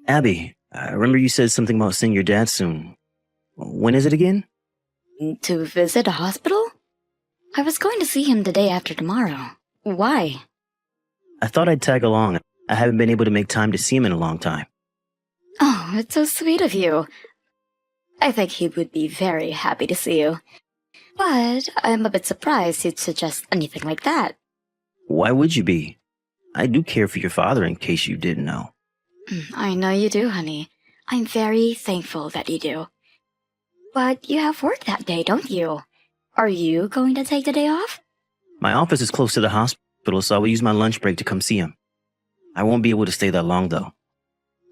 Abby, I remember you said something about seeing your dad soon. When is it again? To visit a hospital? I was going to see him the day after tomorrow. Why? I thought I'd tag along. I haven't been able to make time to see him in a long time. Oh, it's so sweet of you. I think he would be very happy to see you. But I'm a bit surprised you'd suggest anything like that. Why would you be? I do care for your father in case you didn't know. I know you do, honey. I'm very thankful that you do. But you have work that day, don't you? Are you going to take the day off? My office is close to the hospital, so I will use my lunch break to come see him. I won't be able to stay that long, though.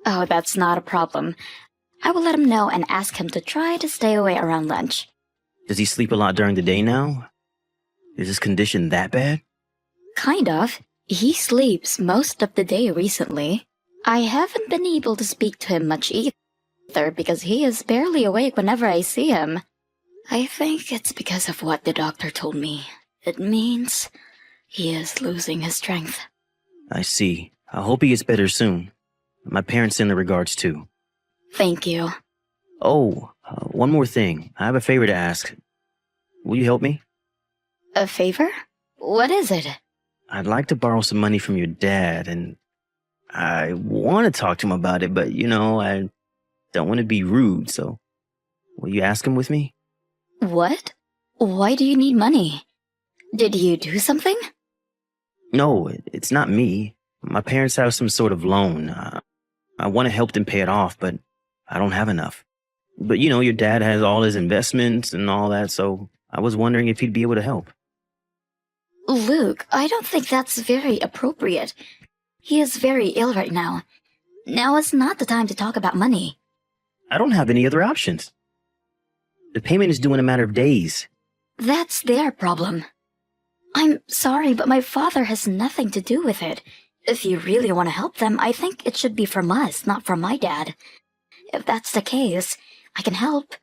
Oh, that's not a problem. I will let him know and ask him to try to stay away around lunch. Does he sleep a lot during the day now? Is his condition that bad? Kind of. He sleeps most of the day recently. I haven't been able to speak to him much either because he is barely awake whenever I see him. I think it's because of what the doctor told me. It means he is losing his strength. I see. I hope he gets better soon. My parents send their regards too. Thank you. Oh, one more thing. I have a favor to ask. Will you help me? A favor? What is it? I'd like to borrow some money from your dad, and I want to talk to him about it, but, I don't want to be rude, so will you ask him with me? What? Why do you need money? Did you do something? No, it's not me. My parents have some sort of loan. I want to help them pay it off, but I don't have enough. But, your dad has all his investments and all that, so I was wondering if he'd be able to help. Luke, I don't think that's very appropriate. He is very ill right now. Now is not the time to talk about money. I don't have any other options. The payment is due in a matter of days. That's their problem. I'm sorry, but my father has nothing to do with it. If you really want to help them, I think it should be from us, not from my dad. If that's the case, I can help.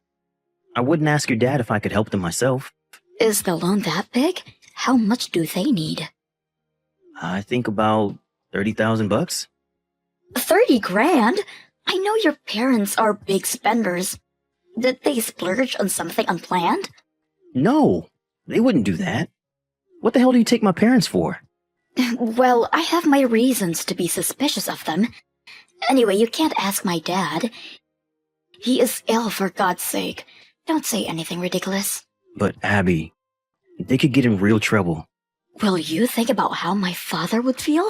I wouldn't ask your dad if I could help them myself. Is the loan that big? How much do they need? I think about $30,000. 30 grand? I know your parents are big spenders. Did they splurge on something unplanned? No, they wouldn't do that. What the hell do you take my parents for? Well, I have my reasons to be suspicious of them. Anyway, you can't ask my dad. He is ill, for God's sake. Don't say anything ridiculous. But Abby, they could get in real trouble. Will you think about how my father would feel?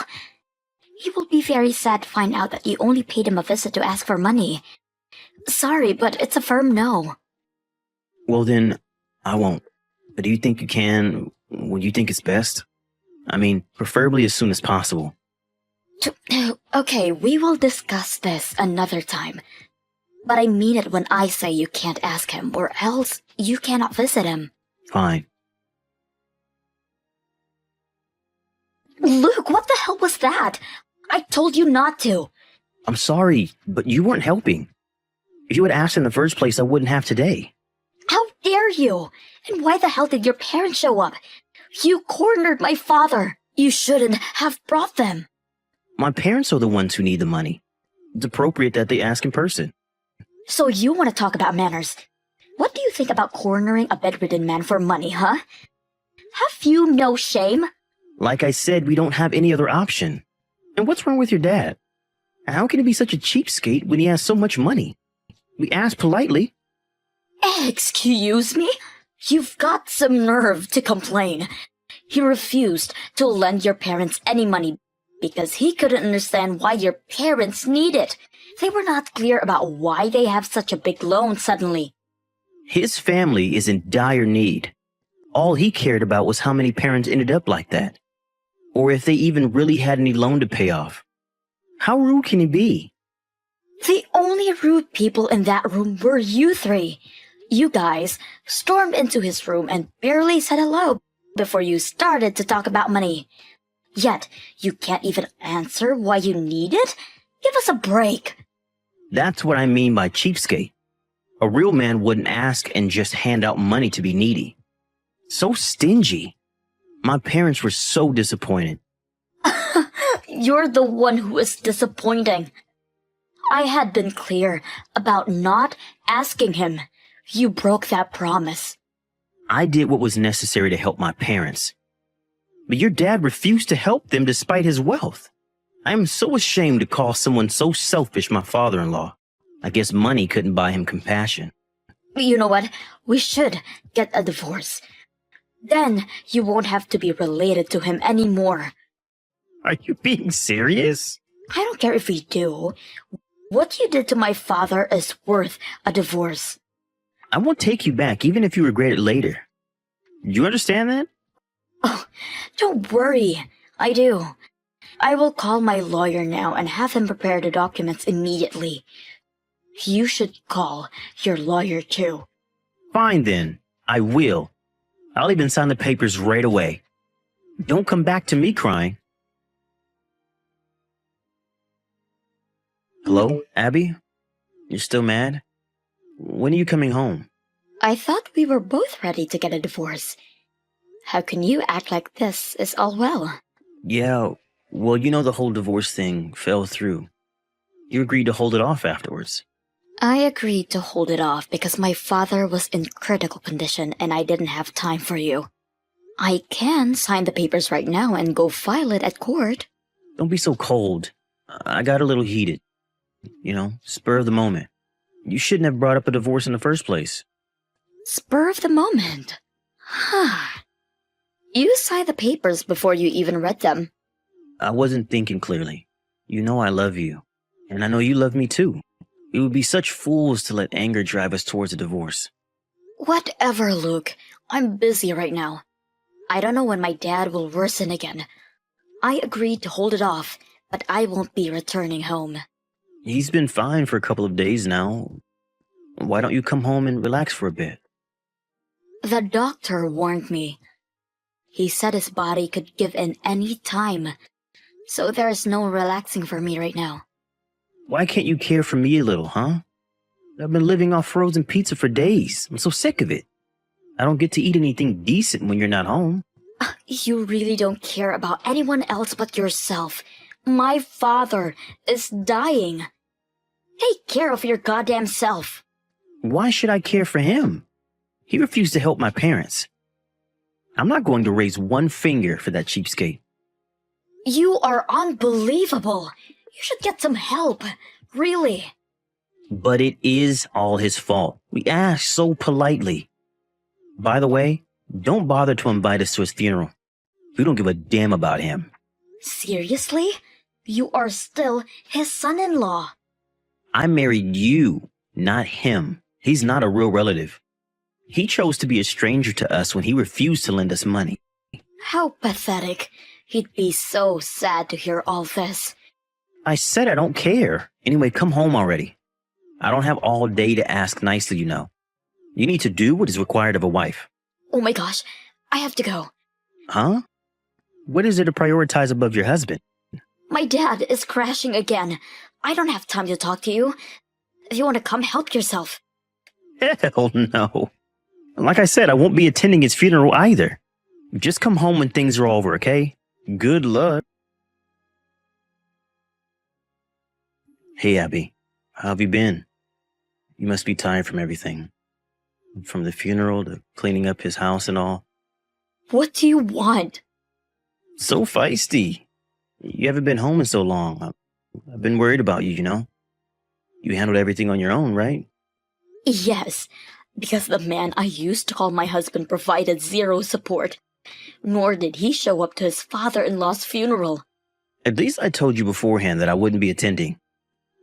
He will be very sad to find out that you only paid him a visit to ask for money. Sorry, but it's a firm no. Well then, I won't. But do you think you can when you think it's best? I mean, preferably as soon as possible. Okay, we will discuss this another time. But I mean it when I say you can't ask him, or else you cannot visit him. Fine. Luke, what the hell was that? I told you not to. I'm sorry, but you weren't helping. If you had asked in the first place, I wouldn't have today. How dare you? And why the hell did your parents show up? You cornered my father. You shouldn't have brought them. My parents are the ones who need the money. It's appropriate that they ask in person. So you want to talk about manners? What do you think about cornering a bedridden man for money, huh? Have you no shame? Like I said, we don't have any other option. And what's wrong with your dad? How can he be such a cheapskate when he has so much money? We asked politely. Excuse me? You've got some nerve to complain. He refused to lend your parents any money because he couldn't understand why your parents need it. They were not clear about why they have such a big loan suddenly. His family is in dire need. All he cared about was how many parents ended up like that. Or if they even really had any loan to pay off. How rude can he be? The only rude people in that room were you three. You guys stormed into his room and barely said hello before you started to talk about money. Yet, you can't even answer why you need it? Give us a break. That's what I mean by cheapskate. A real man wouldn't ask and just hand out money to be needy. So stingy. My parents were so disappointed. You're the one who is disappointing. I had been clear about not asking him. You broke that promise. I did what was necessary to help my parents. But your dad refused to help them despite his wealth. I am so ashamed to call someone so selfish my father-in-law. I guess money couldn't buy him compassion. You know what? We should get a divorce. Then you won't have to be related to him anymore. Are you being serious? I don't care if we do. What you did to my father is worth a divorce. I won't take you back, even if you regret it later. You understand that? Oh, don't worry. I do. I will call my lawyer now and have him prepare the documents immediately. You should call your lawyer too. Fine then. I will. I'll even sign the papers right away. Don't come back to me crying. Hello, Abby? You're still mad? When are you coming home? I thought we were both ready to get a divorce. How can you act like this is all well? Yeah, well, you know the whole divorce thing fell through. You agreed to hold it off afterwards. I agreed to hold it off because my father was in critical condition and I didn't have time for you. I can sign the papers right now and go file it at court. Don't be so cold. I got a little heated. Spur of the moment. You shouldn't have brought up a divorce in the first place. Spur of the moment? You signed the papers before you even read them. I wasn't thinking clearly. You know I love you. And I know you love me too. We would be such fools to let anger drive us towards a divorce. Whatever, Luke. I'm busy right now. I don't know when my dad will worsen again. I agreed to hold it off, but I won't be returning home. He's been fine for a couple of days now. Why don't you come home and relax for a bit? The doctor warned me. He said his body could give in any time, so there's no relaxing for me right now. Why can't you care for me a little, huh? I've been living off frozen pizza for days. I'm so sick of it. I don't get to eat anything decent when you're not home. You really don't care about anyone else but yourself. My father is dying. Take care of your goddamn self. Why should I care for him? He refused to help my parents. I'm not going to raise one finger for that cheapskate. You are unbelievable. You should get some help. Really. But it is all his fault. We asked so politely. By the way, don't bother to invite us to his funeral. We don't give a damn about him. Seriously? You are still his son-in-law. I married you, not him. He's not a real relative. He chose to be a stranger to us when he refused to lend us money. How pathetic. He'd be so sad to hear all this. I said I don't care. Anyway, come home already. I don't have all day to ask nicely, you know. You need to do what is required of a wife. Oh my gosh, I have to go. Huh? What is there to prioritize above your husband? My dad is crashing again. I don't have time to talk to you. If you want to come, help yourself. Hell no. Like I said, I won't be attending his funeral either. Just come home when things are over, okay? Good luck. Hey, Abby. How have you been? You must be tired from everything. From the funeral to cleaning up his house and all. What do you want? So feisty. You haven't been home in so long. I've been worried about you, you know? You handled everything on your own, right? Yes, because the man I used to call my husband provided zero support. Nor did he show up to his father-in-law's funeral. At least I told you beforehand that I wouldn't be attending.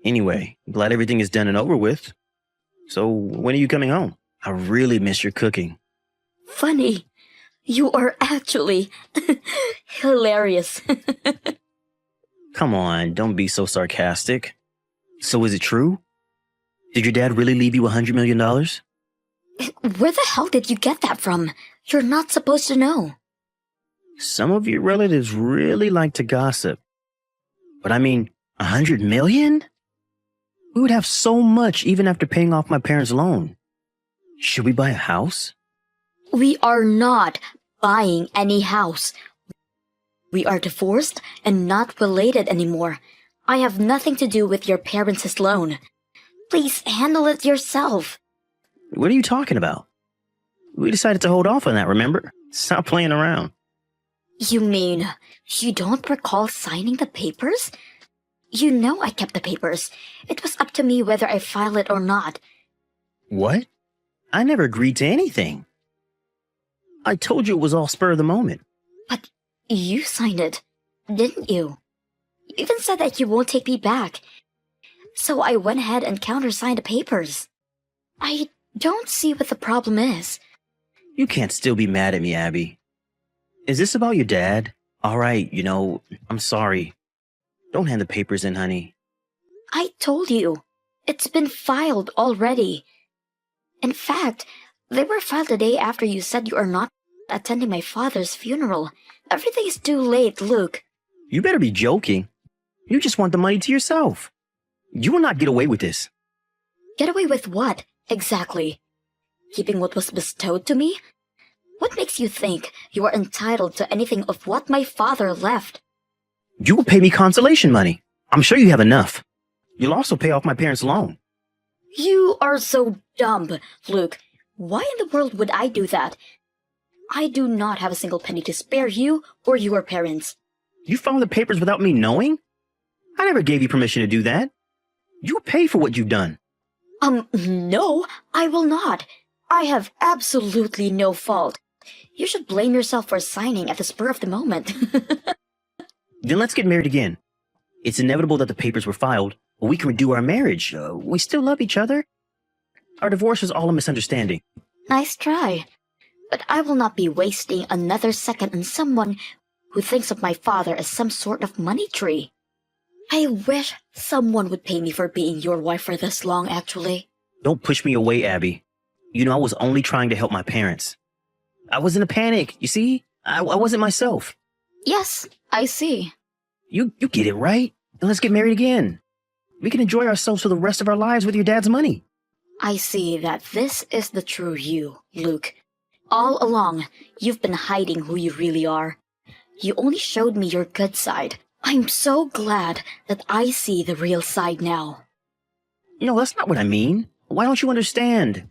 Anyway, glad everything is done and over with. So, when are you coming home? I really miss your cooking. Funny. You are actually hilarious. Come on, don't be so sarcastic. So is it true? Did your dad really leave you $100 million? Where the hell did you get that from? You're not supposed to know. Some of your relatives really like to gossip. But I mean, $100 million? We would have so much even after paying off my parents' loan. Should we buy a house? We are not buying any house. We are divorced and not related anymore. I have nothing to do with your parents' loan. Please handle it yourself. What are you talking about? We decided to hold off on that, remember? Stop playing around. You mean you don't recall signing the papers? You know I kept the papers. It was up to me whether I file it or not. What? I never agreed to anything. I told you it was all spur of the moment. But you signed it, didn't you? You even said that you won't take me back. So I went ahead and countersigned the papers. I don't see what the problem is. You can't still be mad at me, Abby. Is this about your dad? All right, I'm sorry. Don't hand the papers in, honey. I told you. It's been filed already. In fact, they were filed the day after you said you are not attending my father's funeral. Everything is too late, Luke. You better be joking. You just want the money to yourself. You will not get away with this. Get away with what, exactly? Keeping what was bestowed to me? What makes you think you are entitled to anything of what my father left? You will pay me consolation money. I'm sure you have enough. You'll also pay off my parents' loan. You are so dumb, Luke. Why in the world would I do that? I do not have a single penny to spare you or your parents. You filed the papers without me knowing? I never gave you permission to do that. You'll pay for what you've done. No, I will not. I have absolutely no fault. You should blame yourself for signing at the spur of the moment. Then let's get married again. It's inevitable that the papers were filed, but we can redo our marriage. We still love each other. Our divorce was all a misunderstanding. Nice try. But I will not be wasting another second on someone who thinks of my father as some sort of money tree. I wish someone would pay me for being your wife for this long, actually. Don't push me away, Abby. I was only trying to help my parents. I was in a panic, you see? I wasn't myself. Yes, I see. You get it, right? Then let's get married again. We can enjoy ourselves for the rest of our lives with your dad's money. I see that this is the true you, Luke. All along, you've been hiding who you really are. You only showed me your good side. I'm so glad that I see the real side now. No, that's not what I mean. Why don't you understand?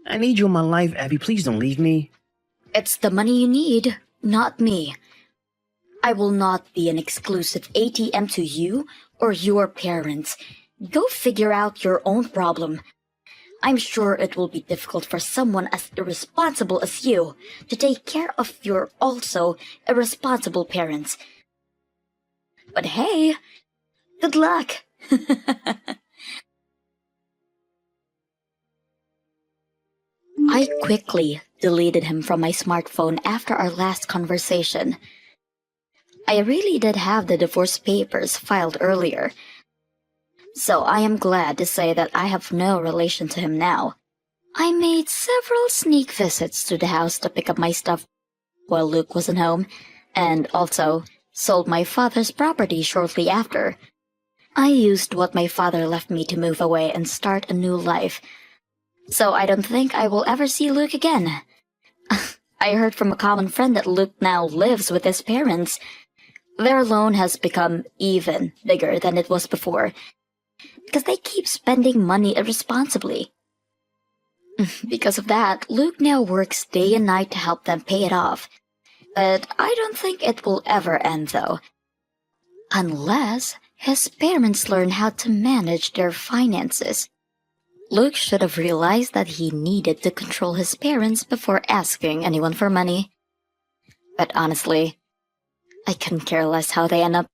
I need you in my life, Abby. Please don't leave me. It's the money you need, not me. I will not be an exclusive ATM to you or your parents. Go figure out your own problem. I'm sure it will be difficult for someone as irresponsible as you to take care of your also irresponsible parents. But hey, good luck! I quickly deleted him from my smartphone after our last conversation. I really did have the divorce papers filed earlier, so I am glad to say that I have no relation to him now. I made several sneak visits to the house to pick up my stuff while Luke wasn't home, and also sold my father's property shortly after. I used what my father left me to move away and start a new life, so I don't think I will ever see Luke again. I heard from a common friend that Luke now lives with his parents. Their loan has become even bigger than it was before, because they keep spending money irresponsibly. Because of that, Luke now works day and night to help them pay it off. But I don't think it will ever end, though. Unless his parents learn how to manage their finances. Luke should have realized that he needed to control his parents before asking anyone for money. But honestly, I couldn't care less how they end up.